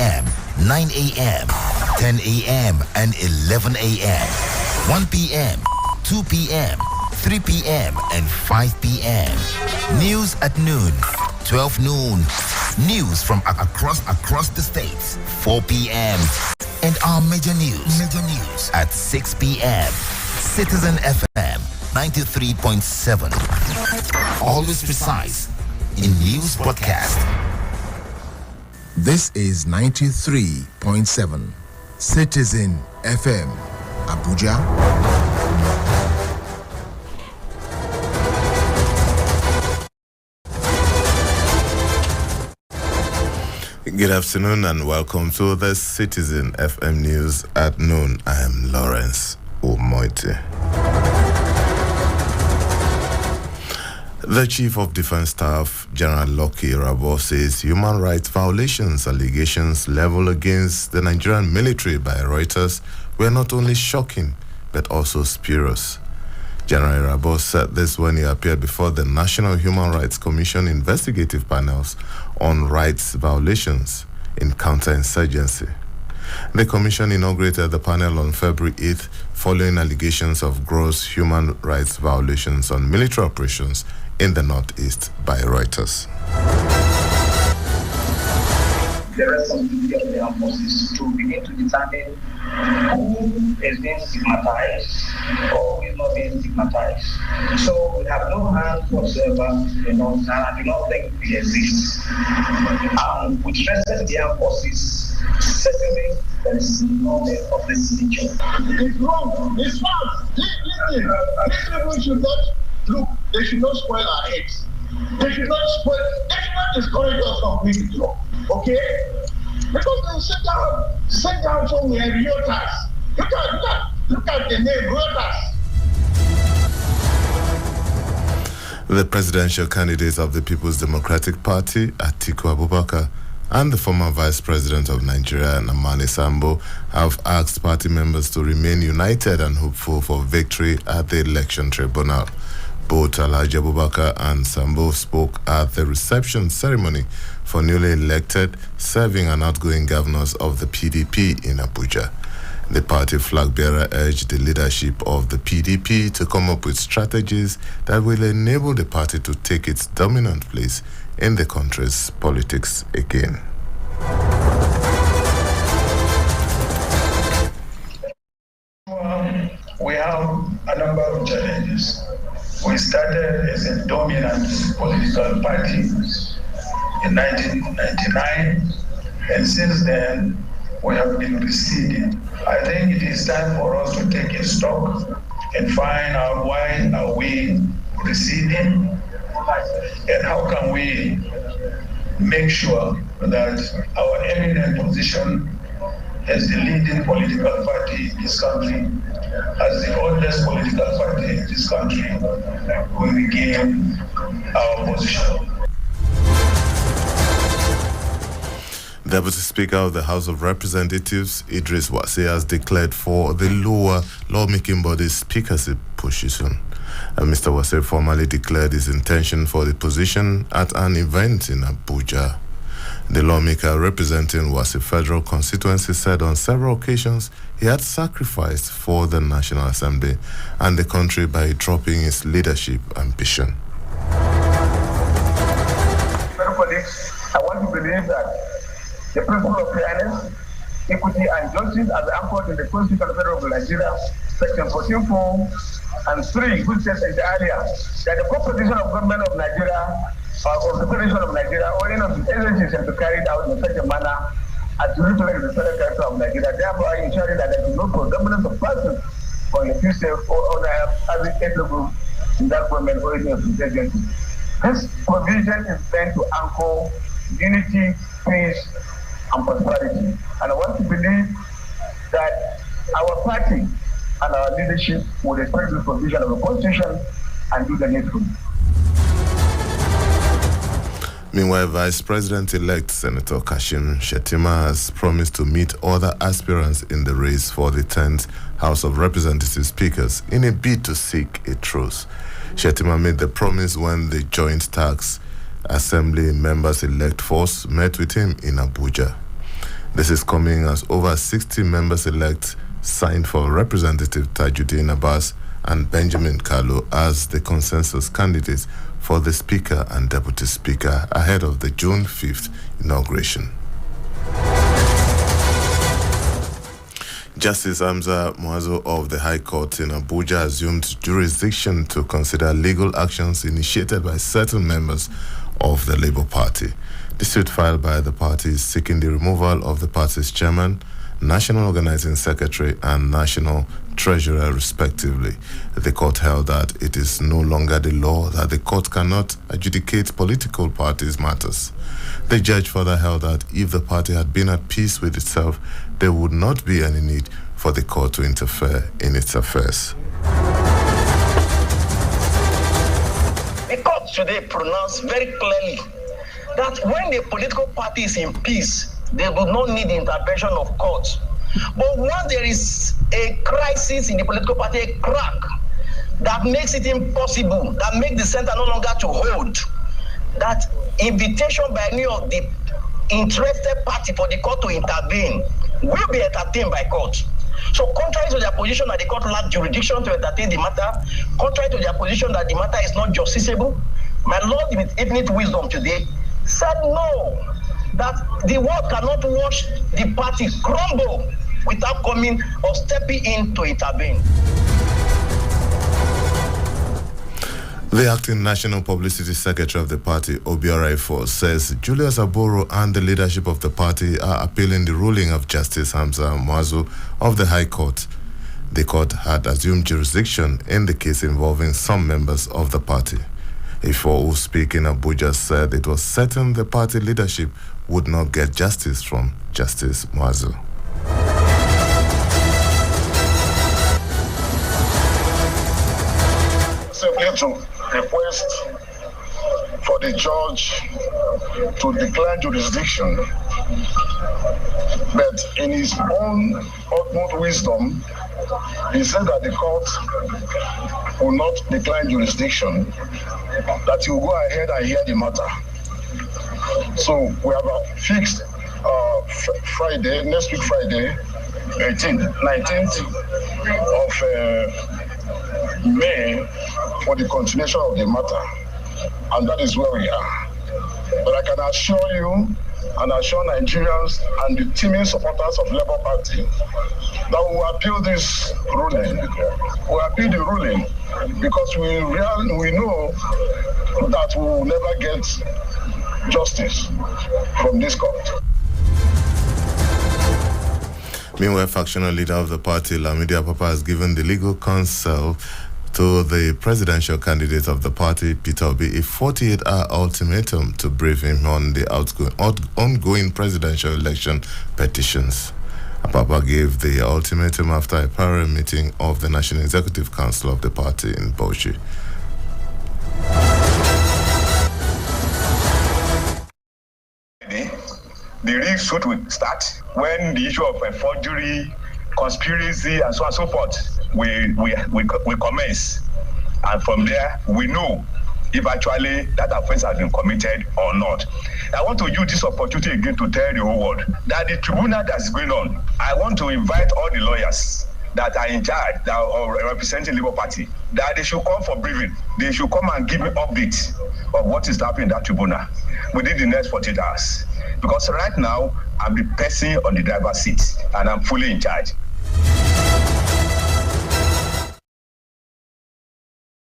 a.m., 9 a.m., 10 a.m., and 11 a.m. 1 p.m., 2 p.m., 3 p.m., and 5 p.m. News at noon, 12 noon. News from across the states, 4 p.m. And our major news at 6 p.m. Citizen FM 93.7. Always precise in news broadcast. This is 93.7 Citizen FM, Abuja. Good afternoon and welcome to the Citizen FM News at noon. I am Lawrence Omoite. The Chief of Defense Staff, General Lucky Rabo, says human rights violations allegations leveled against the Nigerian military by Reuters were not only shocking but also spurious. General Rabo said this when he appeared before the National Human Rights Commission investigative panels on rights violations in counterinsurgency. The commission inaugurated the panel on February 8th following allegations of gross human rights violations on military operations in the Northeast by Reuters. The responsibility of the armed forces to begin to determine who is being stigmatized or who is not being stigmatized. So we have no hands whatsoever in us, and I do not think we exist. With respect to the armed forces, certainly there is nothing of this nature. It's wrong. It's false. Listen, these people should not look. They should not spoil our heads. They should not discourage us from doing the job. Okay? Because they sit down somewhere, Reuters. Look at the name, Reuters. The presidential candidates of the People's Democratic Party, Atiku Abubakar, and the former Vice President of Nigeria, Namani Sambo, have asked party members to remain united and hopeful for victory at the election tribunal. Both Alhaji Abubakar and Sambo spoke at the reception ceremony for newly elected, serving and outgoing governors of the PDP in Abuja. The party flag bearer urged the leadership of the PDP to come up with strategies that will enable the party to take its dominant place in the country's politics again. We have a number of challenges. We started as a dominant political party in 1999, and since then we have been receding. I think it is time for us to take a stock and find out why are we receding and how can we make sure that our eminent position as the leading political party in this country, as the oldest political party in this country, we regain our position. Deputy Speaker of the House of Representatives, Idris Wase, has declared for the lower lawmaking body's speakership position. And Mr. Wase formally declared his intention for the position at an event in Abuja. The lawmaker representing Wase Federal Constituency said on several occasions he had sacrificed for the National Assembly and the country by dropping his leadership ambition. Fellow colleagues, I want to believe that the principle of fairness, equity, and justice as anchored in the Constitution of the Federal of Nigeria, Section 14.4 and 3, which says earlier that the composition of government of Nigeria of the Federation of Nigeria or any of the agencies shall be carried out in such a manner as to reflect the federal character of Nigeria, thereby ensuring that there is no predominance of persons or yourself or other ethnic in that government or any of the agencies. This provision is meant to anchor unity, peace, and prosperity. And I want to believe that our party and our leadership will respect the provision of the Constitution and do the needful. Meanwhile, Vice President-elect Senator Kashim Shettima has promised to meet other aspirants in the race for the 10th House of Representatives speakers in a bid to seek a truce. Shettima made the promise when the Joint Tax Assembly Members-elect force met with him in Abuja. This is coming as over 60 members-elect signed for Representative Tajuddin Abbas and Benjamin Kalu as the consensus candidates for the Speaker and Deputy Speaker ahead of the June 5th inauguration. Justice Hamza Muazu of the High Court in Abuja assumed jurisdiction to consider legal actions initiated by certain members of the Labour Party. The suit filed by the party is seeking the removal of the party's chairman, National Organizing Secretary, and National Treasurer, respectively. The court held that it is no longer the law that the court cannot adjudicate political parties' matters. The judge further held that if the party had been at peace with itself, there would not be any need for the court to interfere in its affairs. The court today pronounced very clearly that when a political party is in peace, they do not need the intervention of courts. But once there is a crisis in the political party, a crack that makes it impossible, that makes the center no longer to hold, that invitation by any of the interested party for the court to intervene will be entertained by court. So contrary to their position that the court lacked jurisdiction to entertain the matter, contrary to their position that the matter is not justiciable, my Lord, in infinite wisdom today, said no, that the world cannot watch the party crumble without coming or stepping in to intervene. The acting National Publicity Secretary of the party, Obiora Ifo, says Julius Aboro and the leadership of the party are appealing the ruling of Justice Hamza Muazu of the High Court. The court had assumed jurisdiction in the case involving some members of the party. Ifo, who speak in Abuja, said it was certain the party leadership would not get justice from Justice Muazu. Simply to request for the judge to declare jurisdiction, but in his own utmost wisdom, he said that the court will not decline jurisdiction, that he will go ahead and hear the matter. So we have fixed Friday, next week Friday, 19th of May for the continuation of the matter, and that is where we are. But I can assure you and assure Nigerians and the teeming supporters of Labour Party that we will appeal this ruling. We will appeal the ruling because we know that we will never get justice from this court. Meanwhile, factional leader of the party, Lamidi Apapa, has given the legal counsel to the presidential candidate of the party, Peter Obi, a 48-hour ultimatum to brief him on the ongoing presidential election petitions. Apapa gave the ultimatum after a parallel meeting of the National Executive Council of the party in Bauchi. The real suit will start when the issue of forgery, conspiracy, and so on and so forth we commence. And from there, we know if actually that offense has been committed or not. I want to use this opportunity again to tell the whole world that the tribunal that is going on, I want to invite all the lawyers that are in charge, that are representing Labour Party, that they should come for briefing. They should come and give me updates of what is happening in that tribunal within the next 48 hours. Because right now, I'm the person on the driver's seat and I'm fully in charge.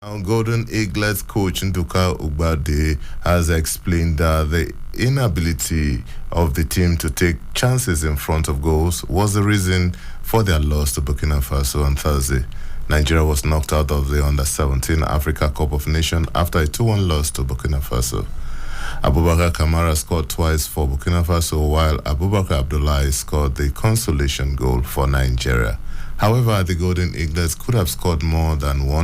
Our Golden Eaglets coach Nduka Ugbade has explained that the inability of the team to take chances in front of goals was the reason for their loss to Burkina Faso on Thursday. Nigeria was knocked out of the Under-17 Africa Cup of Nations after a 2-1 loss to Burkina Faso. Abubakar Kamara scored twice for Burkina Faso, while Abubakar Abdullahi scored the consolation goal for Nigeria. However, the Golden Eaglets could have scored more than one